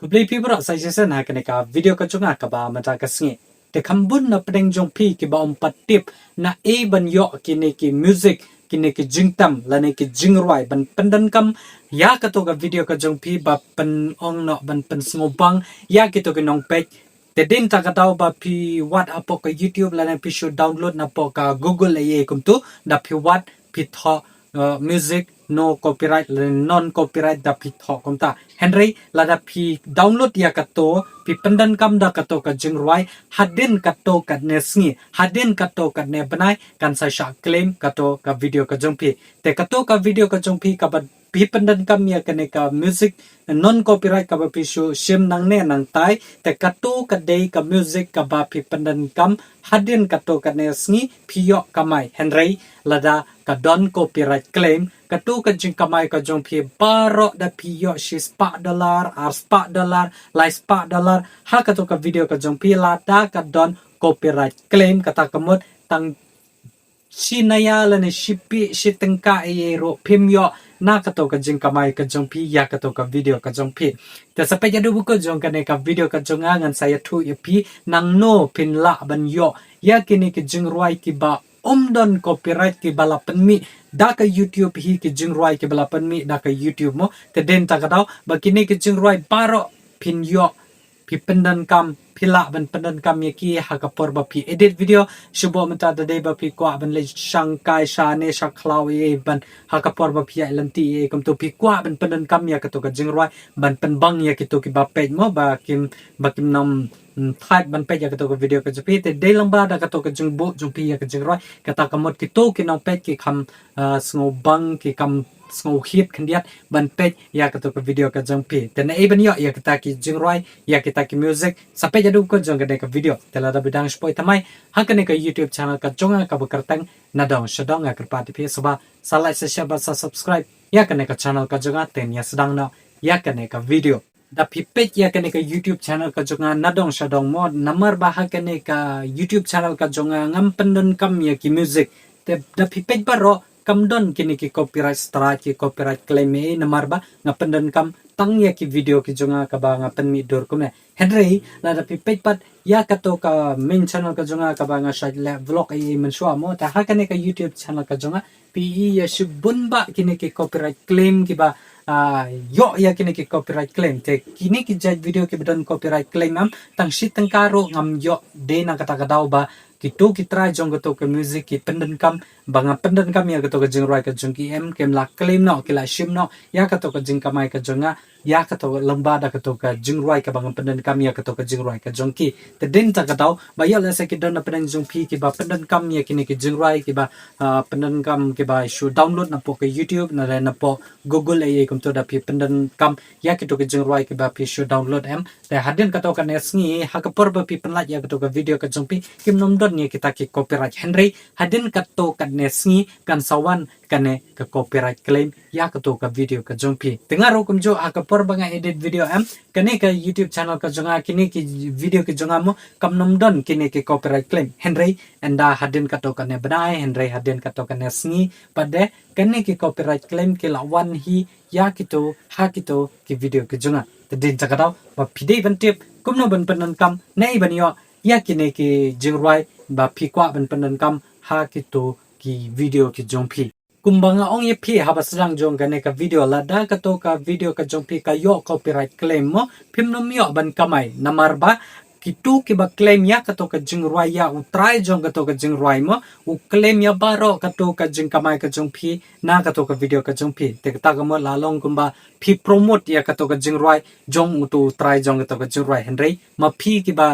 Kublai pi berak suggestion ha keneka video ka chunga ka ba mata ka singi. Te kambun na pedeng jong pi ki ba tip na e ban yo kini ki music kini ki jingtam lane ki jingrwai ban pendan kam ya ka to ka video ka jong pi ba pen ong no ban pen ngobang ya ki to ki nong page. Te din ta ka tau ba pi wat apo ka YouTube lane pi show download na po ka Google ye kum tu da pi wat pi tho music no copyright non copyright da pi tho kum ta Henry la da pi download ya kato pi pendan kam da kato ka jingrwai hadin kato ka nesngi hadin kato ka ne banai kan sa sha claim kato ka video ka jongpi te kato ka video ka jongpi ka ba pi pendan kam ya kane ka music non copyright ka ba pi show shim nang ne nang tai te kato ka dei ka music ka ba pi pendan kam hadin kato ka nesngi pi yo kamai Henry la da ka don copyright claim katu ka jing kamai ka jong pi baro da pi yo shi $4 ar $4 lai $4 ha katu ka video ka jong pi la da ka don copyright claim kata kamot tang sinaya la ne shipi shitengka e ro pim yo na katu ka jing kamai ka jong pi ya katu ka video ka jong pi ta sampai jadu buku jong ka ne ka video ka jong ngan saya tu ya pi nang no pin la ban yo ya kini ki jing ruai ki ba don copyright ki bala penmi da ka YouTube hi ki jingroi ki bala penmi da ka YouTube mo te den ta ka daw ba kini ki jingroi baro pin yo pi pendan kam pila ban pendan kam ye ki ha ka por ba pi edit video shubo mata da dei ba pi kwa ban le shangkai shane shaklaw ye ban ha ka por ba pi lanti ye kam to pi kwa ban pendan kam ya ka to ka jingroi ban pen bang ya ki to ki ba page mo ba kim nam thai ban page ya ka to ka video ka jupi te dei lamba da ka to ka jingbo jupi ya ka jingroi kata kamot ki to ki nong page ki kham sngo bang ki kam sngo hit khandiat ban page ya ka to ka video ka jongpi te na e ban yo ya kita ki jingroi ya kita ki music sampai jadu ko jong ka video tela da bidang spoi tamai hakane ka YouTube channel ka jonga ka bukartang na dong shadong ka pati pi soba sa like sa share sa subscribe ya kane ka channel ka jonga ten ya sedang na ya kane ka video da pipet ya kane ka YouTube channel ka jonga nadong shadong mo namar baha kane ka YouTube channel ka jonga ngam pendon kam ya ki music te da pipet baro kam don kini ki copyright strike ki copyright claim e namar ba ngapendon kam tang ya ki video ki jonga ka ba ngapen mi dor ko me Henry la da pipet pat ya ka to ka main channel ka jonga ka ba nga site la vlog e men shwa mo ta ha kane ka YouTube channel ka jonga pi ya shibun ba kini ki copyright claim ki ba yo ya kini ki copyright claim te kini ki judge video ki bedon copyright claim am tang shit tang karo ngam yo de na kata ka daw ba kitu kitra jong to ke music ki pendan kam banga pendan kam ya to ka jingroi ka jong ki em kem la claim no ki la shim no ya ka to ka jing kamai ka jonga ya ka to lamba da ka to ka jingroi ka banga pendan kam ya ka to ka jingroi ka jong ki te din ta ka daw ba yo la se ki don na pendan jong pi ki ba pendan kam ya kini ki jingroi ki ba pendan kam ki ba show download na po ka YouTube na po Google ai kum to da pi pendan kam ya ki to ka jingroi ki ba pi show download em te hadin ka to ka nesngi ha ka por ba pi penlat ya ka to ka video ka jong pi kim nom don ni kita ki copyright Henry hadin ka to ka nesngi kan sawan kane ka copyright claim ya ka to ka video ka jongpi tengaro kumjo aka por banga edit video am kane ka YouTube channel ka jonga kini ki video ki jonga mo kam nom don kini ki copyright claim Henry anda hadin ka to ka ne banai Henry hadin ka to ka nesngi pade kane ki copyright claim ki lawan hi ya kito ha kito ki video ki jonga tedin jakadaw ba pidei ban tip kumno ban panan kam nei ban yo ya kini ki jingrwai ba pikwa ban panan kam ha kito ki video ki jongpi kumbanga ong ye phi haba srang jong kane ka video la da ka to ka video ka jongpi ka yo copyright claim mo phim no myo ban kamai namar ba kitu ki ba claim ya ka to ka jingrwai ya utrai jong ka to ka jingrwai mo u claim ya baro ka to ka jing kamai ka jongpi na ka to ka video ka jongpi te ka ta mo la long kumba phi promote ya ka to ka jingrwai jong utu try jong ka to ka jingrwai Henry ma phi ki ba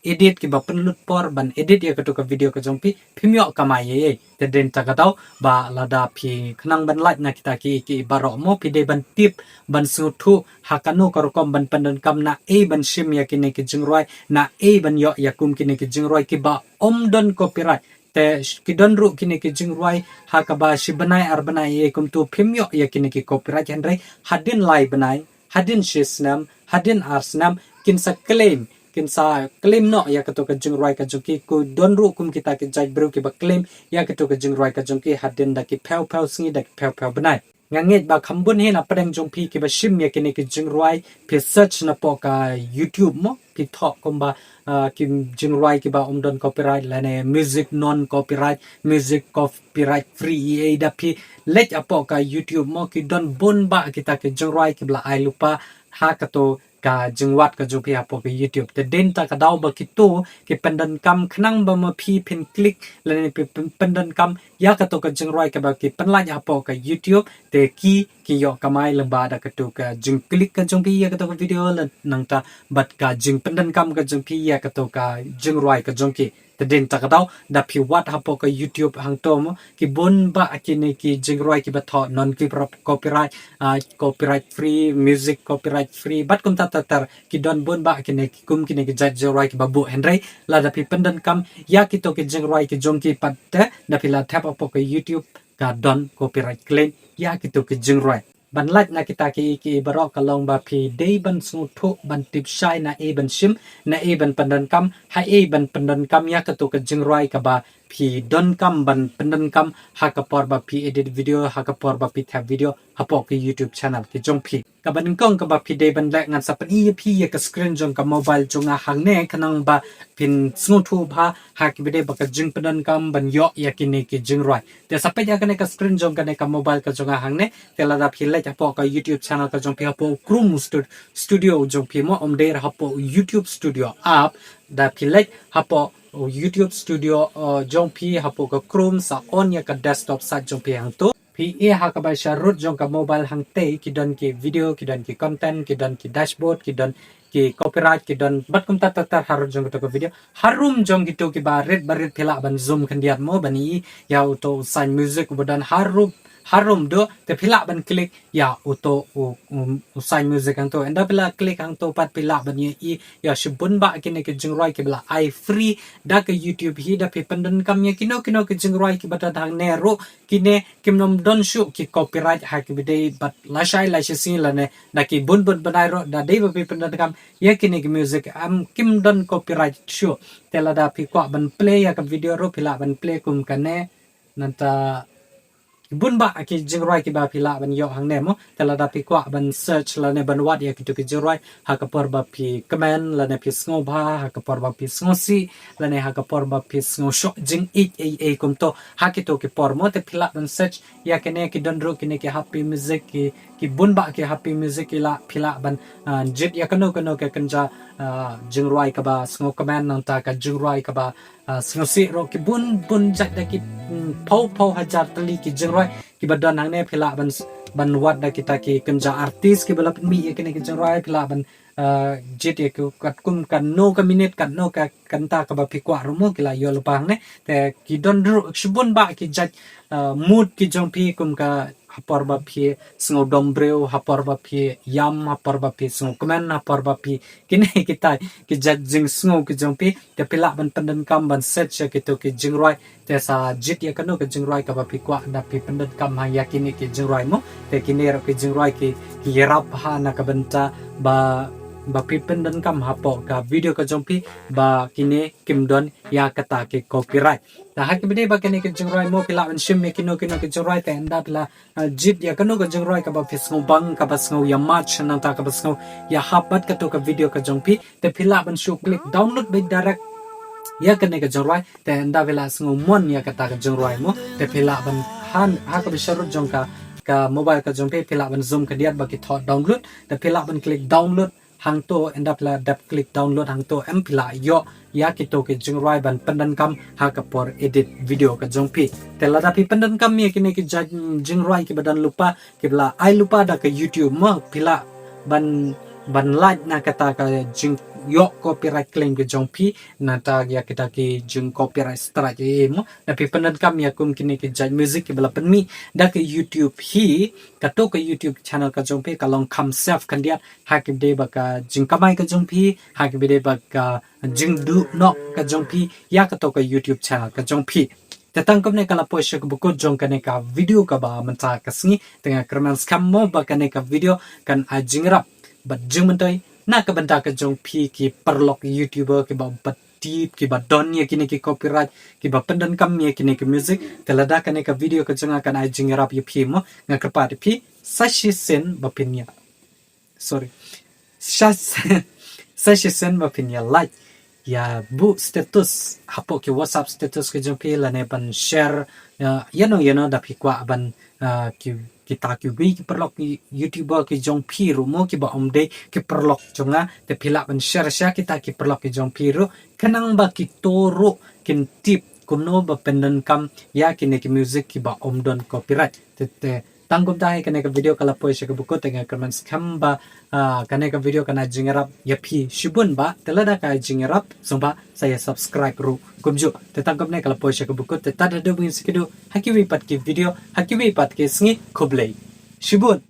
edit ki ba penlut por ban edit ya ka video ka jongpi phimyo kamai ye te den ta ka daw ba lada phi khnang ban like na kita ki baro mo phi de ban tip ban su thu hakano karokom ban pandan kam na e ban shim ya ki ne ki jingroi na e ban yo ya kum ki ne ki jingroi ki ba don copyright te ki don ru ki ne ki jingroi ha ka ba shi banai ar banai e kum tu phimyo ya ki ne ki copyright Henry hadin lai banai hadin shisnam hadin arsnam kin sa claim kinsa claim no ya kato ka jingroi ka jongki ku don ru kum kita ki judge bro ki ba claim ya kato ka jingroi ka jongki hadin da ki phau singi da ki phau banai ngangit ba khambun he na padang jong pi ki ba shim ya kini ki jingroi pi search na po ka YouTube mo pi thok komba ki jingroi ki ba don copyright la ne music non copyright music copyright free e da pi let apo ka YouTube mo ki don bun ba kita ki jingroi ki bla ai lupa ha ka to ka jingwat ka jupi apo ke YouTube te den ta ka daw ba kitu ki pendan kam khnang ba ma phi pin click la ne pendan kam ya ka to ka jingroi ka ba ki penla apo ka YouTube te ki yo kamai lamba da ka to ka jing click ka jungpi ya ka to ka video la nang ta bat ka jing pendan kam ka jungpi ya ka to ka jingroi ka jungki te den ta ka daw da phi wat apo ka YouTube hang to mo ki bon ba akini ki jingroi ki ba tho non ki copyright copyright free music copyright free bat kum tatar ki don bon ba kini kum kini ki jaj roi ki babu henry la da pi pendan kam ya ki to ki jeng roi ki jong ki patte da pi la tap apo ke YouTube ka don copyright claim ya ki to ki jeng roi ban lat na kita ki barok kalong ba pi dei ban su tho ban tip shai na e ban shim na e ban pendan kam ha e ban pendan kam ya ka to ka jeng roi ka ba pi don kam ban pendan kam ha ka por ba pi edit video ha ka por ba pi tap video ha po ki YouTube channel ki jong pi ka ban kong ka ba pi dei ban lek ngan sa pan i pi ya ka screen jong ka mobile jong a hang ne kanang ba pin sngu thu ba ha ki bide ba ka jing pendan kam ban yo ya ki ne ki jing roi te sa pe ya ka ne ka screen jong ka ne ka mobile ka jong a hang ne te la da pi le ja po ka YouTube channel ka jong pi ha po Chrome studio jong pi mo om de ha po YouTube studio app da pi le ha po YouTube studio jong pi ha po ka Chrome sa on ya ka desktop sa jong pi hang to pi e ha ka ba sha root jong ka mobile hang te ki don ki video ki don ki content ki don ki dashboard ki don ki copyright ki don bat kum tat harut jong to ka video harum jong gitu ki ba red barit phela ban zoom kan diat mo bani ya auto sign music bodan harum do te phila ban click ya auto sign music ang to enda pila click ang to pat pila ban i ya shibun ba kini ke jingroi ke bla I free da ke YouTube hi da pe pandan kam ya kino ke jingroi ki bata dang nero kine kimnom don shu ki copyright ha ki bidei bat la shai sin la ne da ki bun banai ro da dei ba pe pandan kam ya kini ke music am kim don copyright shu tela da pi kwa ban play ya ka video ro pila ban play kum kane nanta bun ba ki jingroi ki ba pila ban yo hang ne mo tela da pi kwa ban search la ne ban wat ya ki to ki jingroi ha ka por ba pi comment la ne pi sngo ba ha ka por ba pi sngo si la ne ha ka por ba pi sngo shok jing a kum to ha ki to ki por mo te pila ban search ya ki ne ki don ro ki ne ki happy music ki bun ba ki happy music ki la pila ban jit ya kano ke kanja jingroi ka ba sngo comment nang ta ka jingroi ka ba sngo si ro ki bun jat da ki pau hajar tali ki jingroi ki badan hang ne phila ban wat da kita ki kanja artis ki balap mi ki ne ki jingroi phila ban jit ki kat kum kan no ka minute kan no ka kanta ka ba phikwa rumo ki la yo lupang ne te ki don ru shibun ba ki jat mood ki jong pi kum ka hapor ba phi sngo dombreu hapor ba phi yam hapor ba phi sngo komen hapor ba phi kine kita ki jing sngo ki jong pi te pila ban pandan kam ban set che ki to ki jingroi te sa jit ya kanu ki jingroi ka ba phi kwa da phi pandan kam ha ya kini ki jingroi mo te kini ro ki jingroi ki yarap ha na ka banta ba pi pandan kam hapo ka video ka jong pi ba kine kimdon ya kata ki copyright ta ha ki bide ba kini ki jingroi mo pila ban shim me kino ki jingroi te enda pila jit ya kanu ka jingroi ka ba fisngo bang ka ba sngo ya match nang ta ka ba sngo ya hapat ka to ka video ka jong pi te pila ban shu click download by direct ya kene ka jingroi te enda pila sngo mon ya kata ka jingroi mo te pila ban han ha ka bi sharut jong ka mobile ka jong pi pila ban zoom ka diat ba ki thought download te pila ban click download hang to endap la dap click download hang to empila yo ya kito ke jingroi ban pandan kam ha ka por edit video ka jongpi tela da pi pandan kam ye kine ki jingroi ki badan lupa ki bla ai lupa da ka YouTube mo pila ban like na kata ka jing yo copyright claim ke jongpi na ta ya kita ki jing copyright strike mo da pi pandan kam ya kum kine ki music ki bla pan mi da ka YouTube hi ka to ka YouTube channel ka jongpi ka long kam self kan dia ha ki de ba ka jing kamai ka jongpi ha ki de ba ka jing du no ka jongpi ya ka to ka YouTube channel ka jongpi Tatang kam ne kala po siya kubukod jong kane ka video ka ba manta kasngi tengah kerman scam mo ba kane ka video kan ajing rap bat jing mentoy na ka banta ka jong pi ki perlok YouTuber ki ba bat deep ki ba don ye kini ki copyright ki ba pendan kam ye kini ki music telada kane ka video ka chunga kan ai jingerap ye phi mo nga krapa de phi sashi sen ba pinya sorry sashi sen ba pinya like ya bu status hapo ki WhatsApp status ke jompi la ne ban share yano da phi kwa ban ki kita ki wi ki perlok ki YouTuber ki jong phi ru mo ki ba omde ki perlok chunga te phila ban share kita ki perlok ki jong phi ru kanang ba ki toro kin tip kuno ba pendan kam ya ki ne ki music ki ba omdon copyright te tanggum dai kane ka video kala poise ka buko tenga comments kamba kane ka video kana jingerap ya phi shibun ba telada ka jingerap sumba saya subscribe ru kumju te tanggum ne kala poise ka buko te tada do bin sikidu hakiwi pat ki video hakiwi pat ki sngi kublei shibun